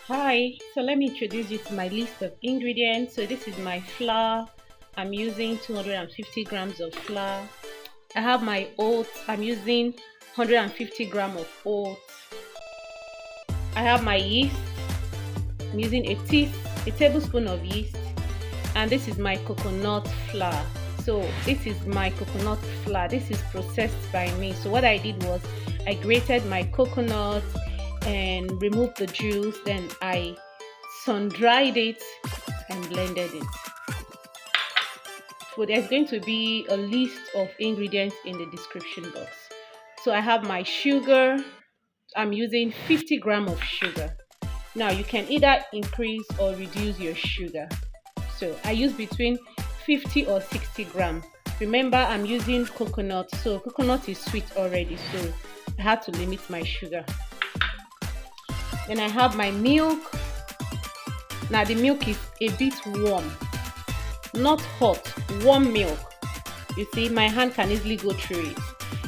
Hi, so let me introduce you to my list of ingredients. So this is my flour. I'm using 250 grams of flour. I have my oats. I'm using 150 grams of oats. I have my yeast. I'm using a tablespoon of yeast. And this is my coconut flour. So this is my coconut flour. This is processed by me. So what I did was I grated my coconut and removed the juice, then I sun dried it and blended it. So there's going to be a list of ingredients in the description box. So I have my sugar. I'm using 50 grams of sugar. Now you can either increase or reduce your sugar. So I use between 50 or 60 grams. Remember, I'm using coconut, so coconut is sweet already, so I had to limit my sugar. Then I have my milk. Now the milk is a bit warm, not hot, warm milk. You see, my hand can easily go through it,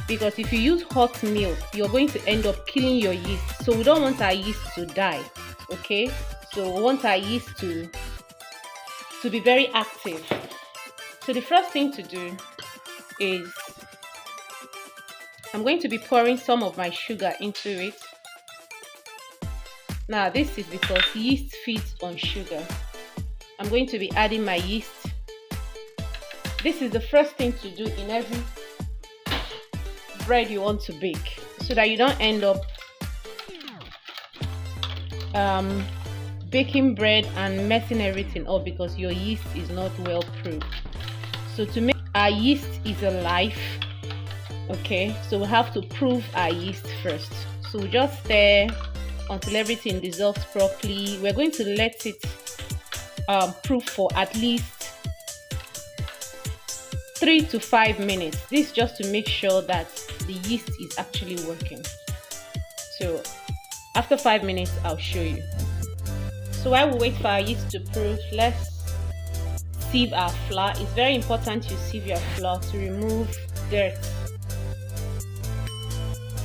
because if you use hot milk, you're going to end up killing your yeast. So we don't want our yeast to die, okay? So we want our yeast to be very active. So the first thing to do is I'm going to be pouring some of my sugar into it. Now this is because yeast feeds on sugar. I'm going to be adding my yeast. This is the first thing to do in every bread you want to bake, so that you don't end up baking bread and messing everything up because your yeast is not well proofed. So to make our yeast is alive, okay, so we have to proof our yeast first. So we just stir until everything dissolves properly. We're going to let it proof for at least 3 to 5 minutes. This just to make sure that the yeast is actually working. So after 5 minutes I'll show you. So while we wait for our yeast to proof, let's sieve our flour. It's very important you sieve your flour to remove dirt.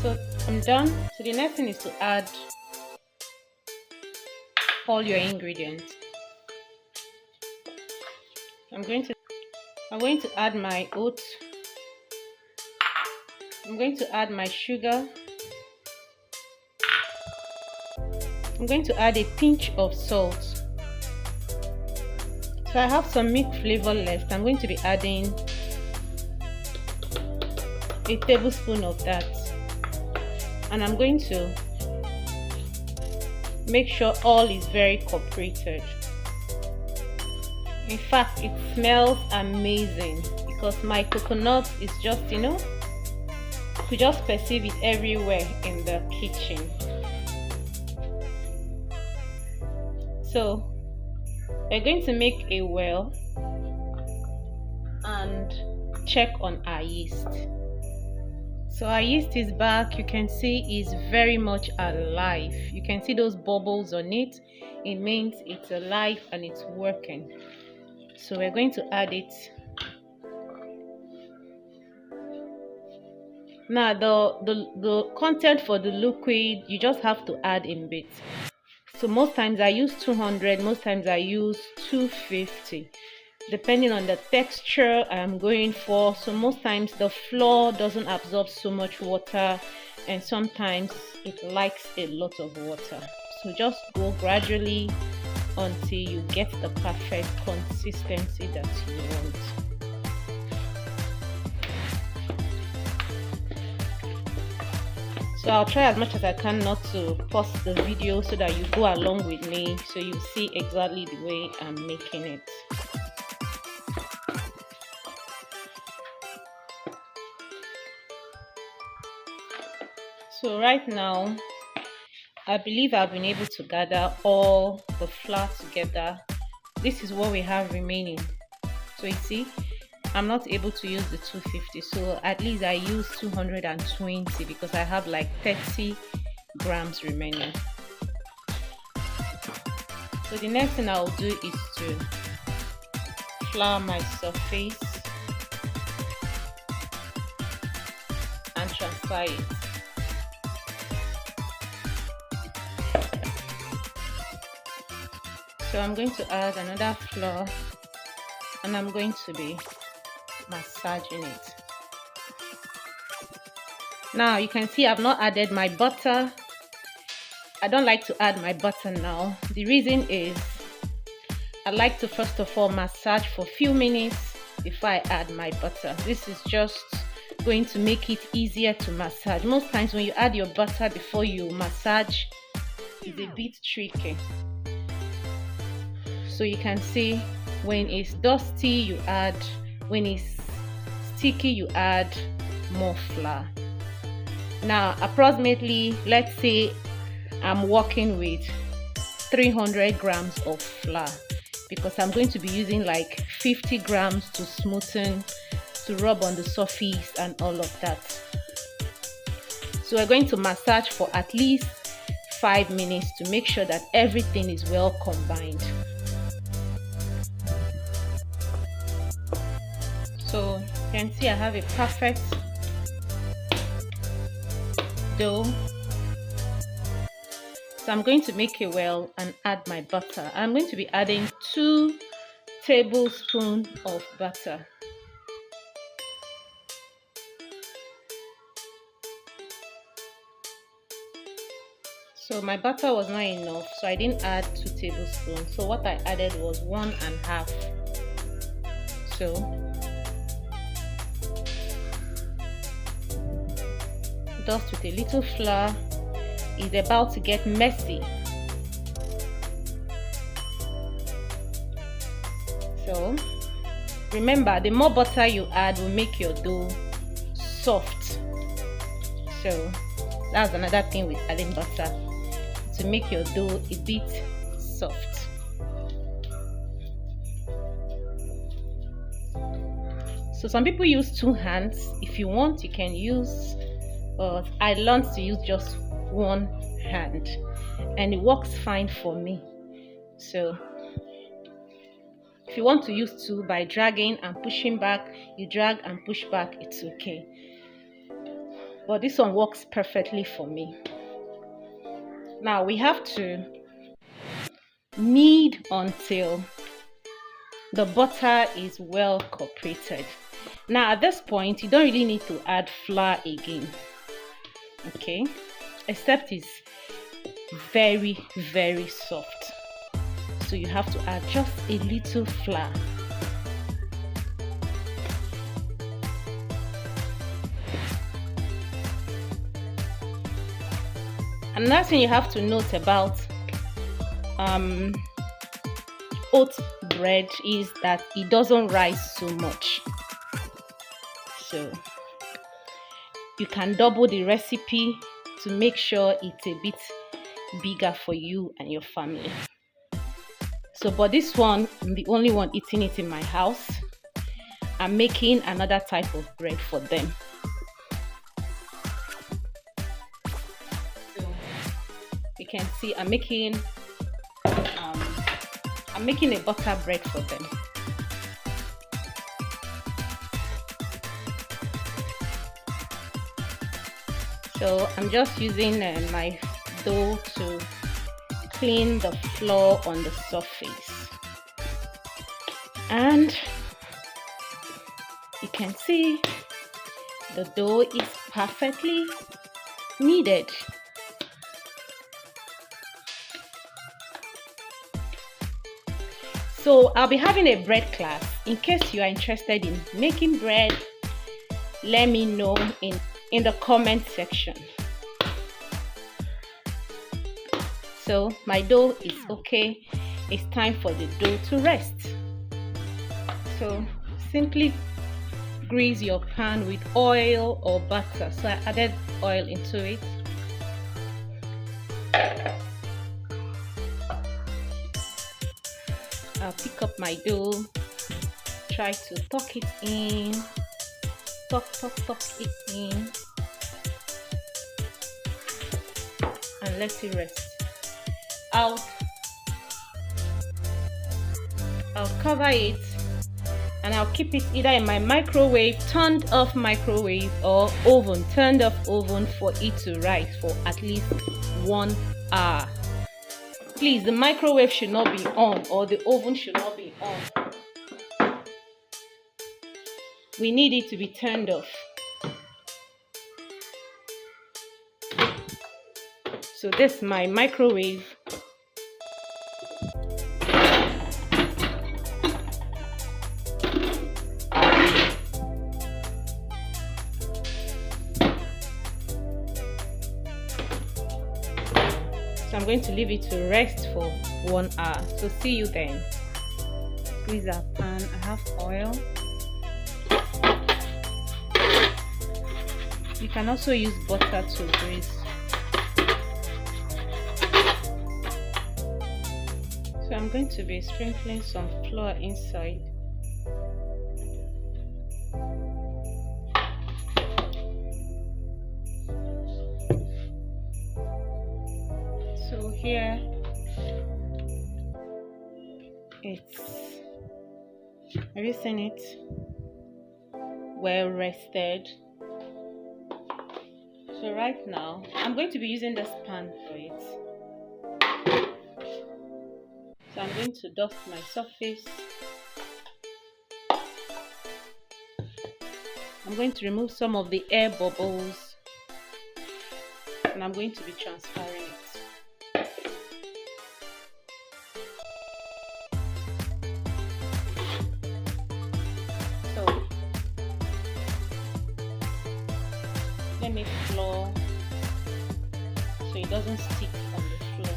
So I'm done. So the next thing is to add all your ingredients. I'm going to add my oats. I'm going to add my sugar. I'm going to add a pinch of salt. So I have some milk flavor left. I'm going to be adding a tablespoon of that, and I'm going to make sure all is very cooperated. In fact, it smells amazing because my coconut is just, you could just perceive it everywhere in the kitchen. So we're going to make a well and check on our yeast. So our yeast is back. You can see it's very much alive. You can see those bubbles on it. It means it's alive and it's working. So we're going to add it. Now the content for the liquid, you just have to add in bits. So most times I use 200, most times I use 250, depending on the texture I'm going for. So most times the flour doesn't absorb so much water, and sometimes it likes a lot of water. So just go gradually until you get the perfect consistency that you want. So I'll try as much as I can not to pause the video so that you go along with me, so you see exactly the way I'm making it. So right now, I believe I've been able to gather all the flour together. This is what we have remaining. So you see, I'm not able to use the 250, so at least I use 220 because I have like 30 grams remaining. So the next thing I'll do is to flour my surface and transfer it. So I'm going to add another flour and I'm going to be massaging it. Now you can see I've not added my butter. I don't like to add my butter now. The reason is I like to first of all massage for a few minutes before I add my butter. This is just going to make it easier to massage. Most times when you add your butter before you massage, it's a bit tricky. So you can see when it's dusty you add, when it's sticky you add more flour. Now approximately, let's say I'm working with 300 grams of flour because I'm going to be using like 50 grams to smoothen, to rub on the surface and all of that. So we're going to massage for at least 5 minutes to make sure that everything is well combined. So you can see I have a perfect dough. So I'm going to make a well and add my butter. I'm going to be adding 2 tablespoons of butter. So my butter was not enough, so I didn't add 2 tablespoons. So what I added was 1.5. So dust with a little flour. Is about to get messy. So remember, the more butter you add will make your dough soft. So that's another thing with adding butter, to make your dough a bit soft. So some people use 2 hands. If you want, you can use, but I learned to use just 1 hand and it works fine for me. So if you want to use 2 by dragging and pushing back, you drag and push back, it's okay. But this one works perfectly for me. Now we have to knead until the butter is well cooperated. Now at this point, you don't really need to add flour again, okay? Except it's very, very soft. So you have to add just a little flour. Another thing you have to note about oat bread is that it doesn't rise so much. So you can double the recipe to make sure it's a bit bigger for you and your family. So but this one, I'm the only one eating it in my house. I'm making another type of bread for them. So you can see I'm making a butter bread for them. So I'm just using my dough to clean the flour on the surface, and you can see the dough is perfectly kneaded. So I'll be having a bread class. In case you are interested in making bread, let me know in the comment section. So my dough is okay. It's time for the dough to rest. So simply grease your pan with oil or butter. So I added oil into it. I'll pick up my dough, try to tuck it in, tuck it in, and let it rest. I'll cover it and I'll keep it either in my microwave, turned off microwave, or oven, turned off oven, for it to rise for at least 1 hour. Please, the microwave should not be on, or the oven should not be on. We need it to be turned off. So this is my microwave. So I'm going to leave it to rest for 1 hour. So see you then. Grease our pan. I have oil. You can also use butter to grease. So I'm going to be sprinkling some flour inside. So here it's, have you seen it? Well rested. So right now I'm going to be using this pan for it. So I'm going to dust my surface. I'm going to remove some of the air bubbles, and I'm going to be transferring it. So let me flour so it doesn't stick on the floor.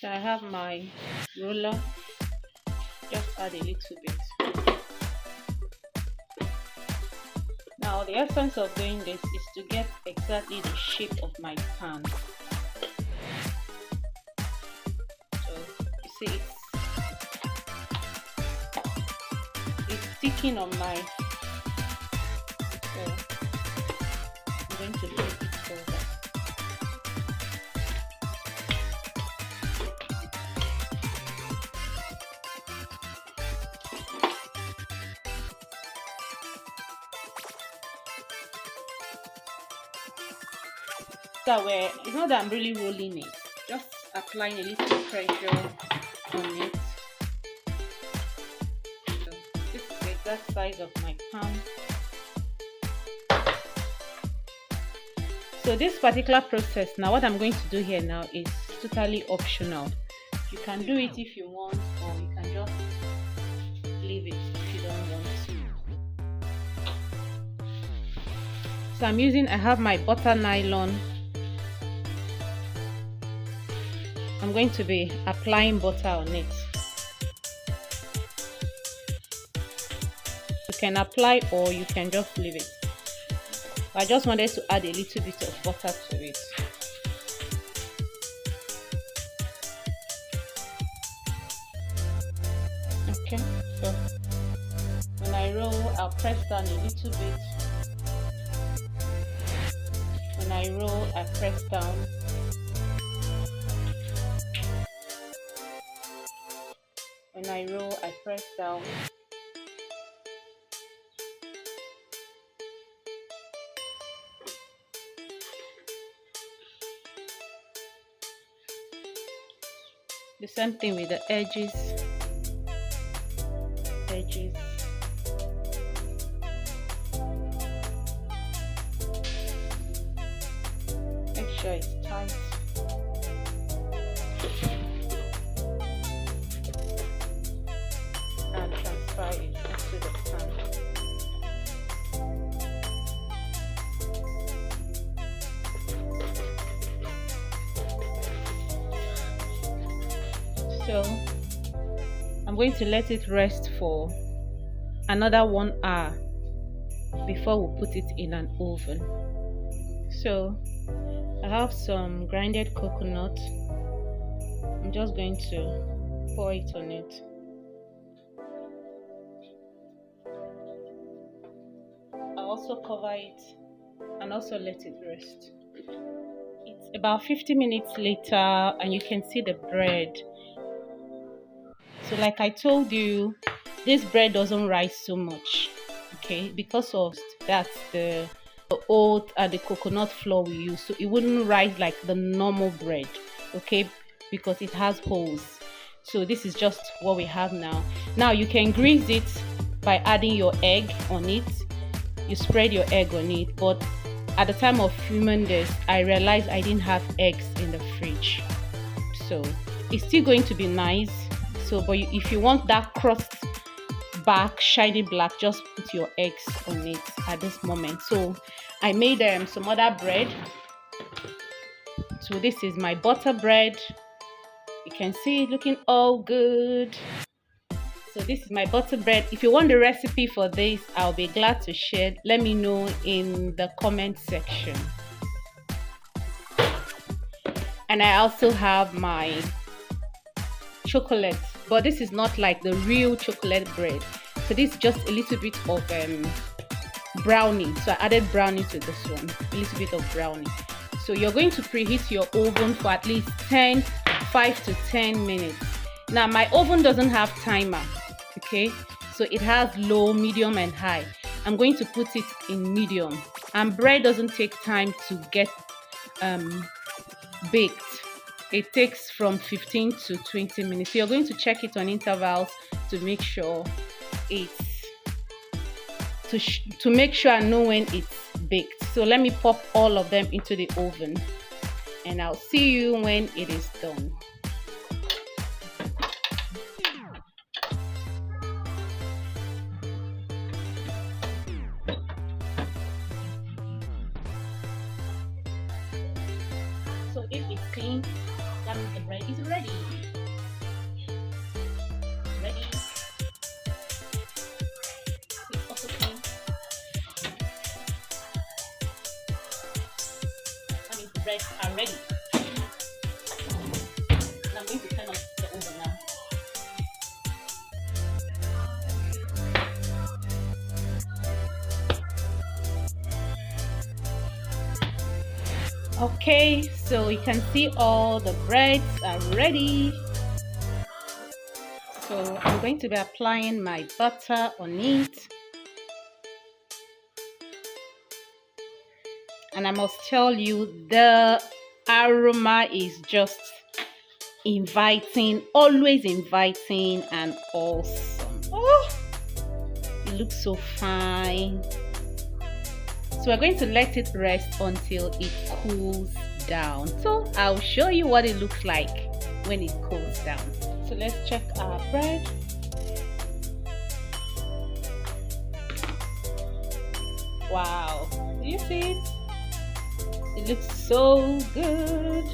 So I have my roller, just add a little bit. Now the essence of doing this is to get exactly the shape of my pan. So you see it's sticking on my, so I'm going to flip it over. That way, it's not that I'm really rolling it, just applying a little pressure on it. So this is the exact size of my pan. So this particular process, now what I'm going to do here now is totally optional. You can do it if you want, or you can just leave it if you don't want to. So I have my butter nylon. I'm going to be applying butter on it. You can apply or you can just leave it. I just wanted to add a little bit of butter to it. Okay, so when I roll, I'll press down a little bit. When I roll, I press down. When I roll, I press down. The same thing with the edges. Make sure it's tight. And transfer it into the pan. So I'm going to let it rest for another 1 hour before we put it in an oven. So I have some grinded coconut. I'm just going to pour it on it. I'll also cover it and also let it rest. It's about 50 minutes later and you can see the bread. So like I told you, this bread doesn't rise so much, okay, because of that the oat and the coconut flour we use, so it wouldn't rise like the normal bread, okay, because it has holes. So this is just what we have now. Now you can grease it by adding your egg on it. You spread your egg on it, but at the time of filming this I realized I didn't have eggs in the fridge, so it's still going to be nice. So but if you want that crust back shiny black, just put your eggs on it at this moment. So I made some other bread. So this is my butter bread. You can see it looking all good. So this is my butter bread. If you want the recipe for this, I'll be glad to share. Let me know in the comment section. And I also have my chocolate, but this is not like the real chocolate bread. So this is just a little bit of brownie. So I added brownie to this one, a little bit of brownie. So you're going to preheat your oven for at least 5 to 10 minutes. Now my oven doesn't have timer, okay, so it has low, medium and high. I'm going to put it in medium, and bread doesn't take time to get baked. It takes from 15 to 20 minutes. So you're going to check it on intervals to make sure to make sure I know when it's baked. So let me pop all of them into the oven and I'll see you when it is done. So if it's clean, that means the bread is ready. Ready. It's also clean. That means the breads are ready. Now I'm going to turn off the oven now. Okay, so you can see all the breads are ready. So I'm going to be applying my butter on it. And I must tell you, the aroma is just inviting, always inviting and awesome. Oh, it looks so fine. So we're going to let it rest until it cools down. So I'll show you what it looks like when it cools down. So let's check our bread. Wow, do you see it? It looks so good.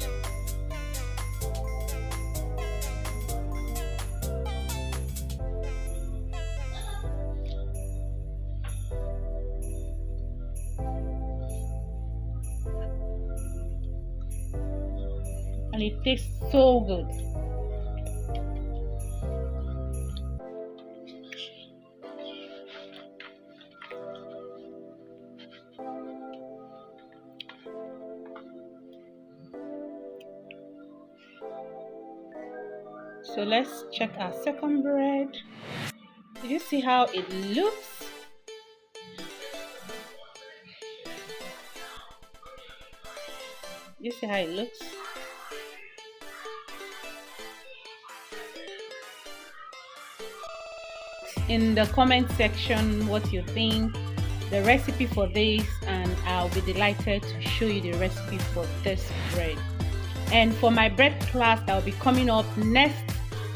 And it tastes so good. So let's check our second bread. Did you see how it looks? You see how it looks? In the comment section what you think, the recipe for this, and I'll be delighted to show you the recipe for this bread. And for my bread class that will be coming up next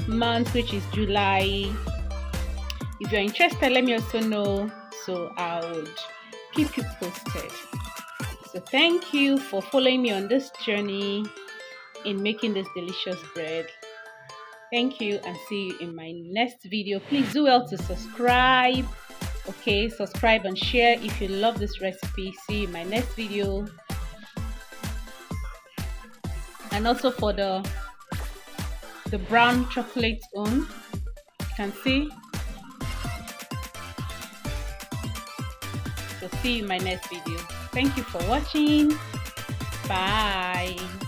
month, which is July, if you're interested, let me also know, so I would keep you posted. So thank you for following me on this journey in making this delicious bread. Thank you, and see you in my next video. Please do well to subscribe. Okay, subscribe and share if you love this recipe. See you in my next video. And also for the brown chocolate one, you can see. So see you in my next video. Thank you for watching. Bye.